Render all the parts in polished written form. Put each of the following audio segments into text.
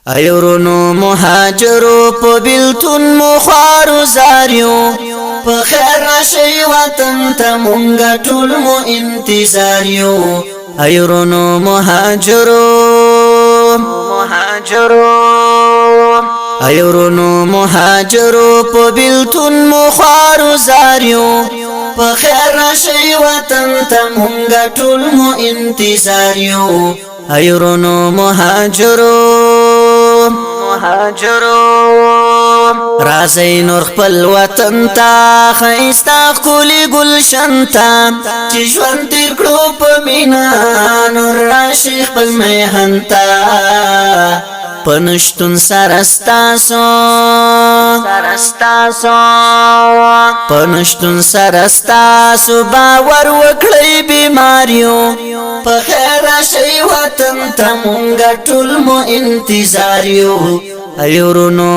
ایورونو مهاجرو په بیلتون مخارو زاریو په خیر راشي وطن ته مونږ ټول مو انتظار یو ایورونو ایورونو مهاجرو په بیلتون مخارو زاریو په خیر راشي وطن ته مونږ ټول مو انتظار یو ایورونو رازی نور خپل وطن تا خیستا خولی گلشن تا چی ژوند تیر کړو په مینا نور راشي خپل میهن تا پنشتون سرستاسو پنشتون سرستاسو باور وکړی بیماریو په خیر راشي وطن ته مونږ ټول مو انتظار یو ایورونو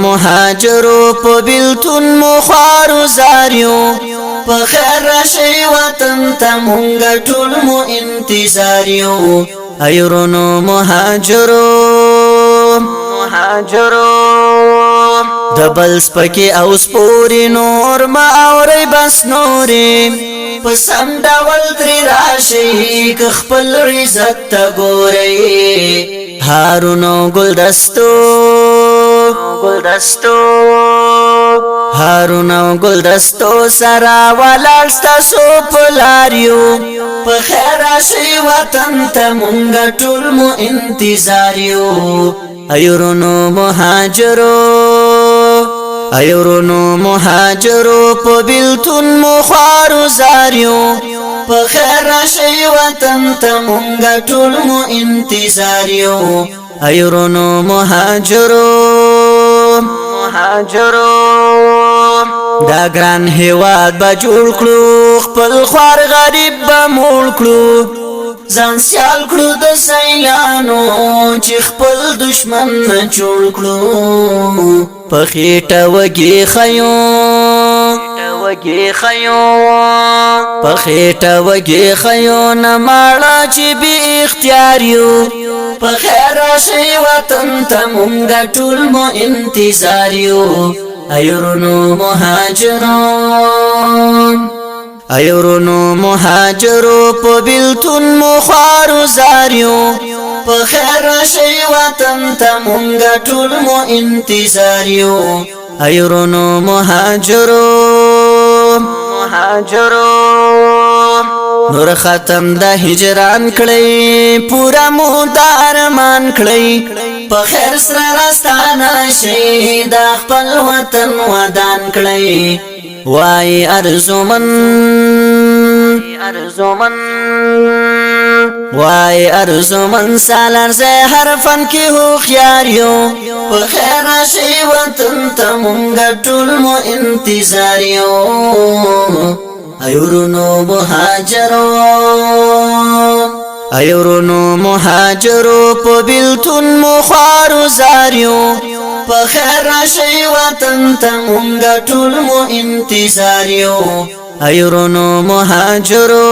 مهاجرو په بیلتون مخارو زاریو په خیر راشي وطن ته مونږ ټول مو انتظار یو ایورونو مهاجرو دبل سپکی او سپوری نور ما اوری بس نوری پسم ډول تری راشي که خپل عزت ته ګورئ هارونو ګلدستو سرا ولاړ ستاسو په لیاریو په خیر راشي وطن ته مونږ ټول مو انتظار یو ایورونو مهاجرو په بیلتون مخارو زاریو په خیر راشي وطن ته مونږ ټول مو انتظار یو ایورونو مهاجرو دا ګران هیواد به جوړ کړو خپل خوار غریب به موړ کړو ځان سیال کړو د سیلانو چې خپل دشمن نه جوړ کړو په خېټه وږي خیو نه ماړه چې بې اختیار یو په خیر راشي وطن ته مونږ ټول مو انتظار یو ایورونو مهاجرو په بیلتون مخارو زاریو په خیر راشي وطن ته مونږ ټول مو انتظار یو ایورونو مهاجرو نور ختم د هجران کړی پورا مو د ارمان کړی په خیر سره راستانه شي د خپل وطن ودان کړی وای ارزومن سالار زهر فن کی هوښیار یو په خیر راشي وطن ته مونږ ټول مو انتظار یو ایورونو مهاجرو په بیلتون مخارو زاریو په خیر راشي وطن ته مونږ ټول مو انتظار یو ایورونو مهاجرو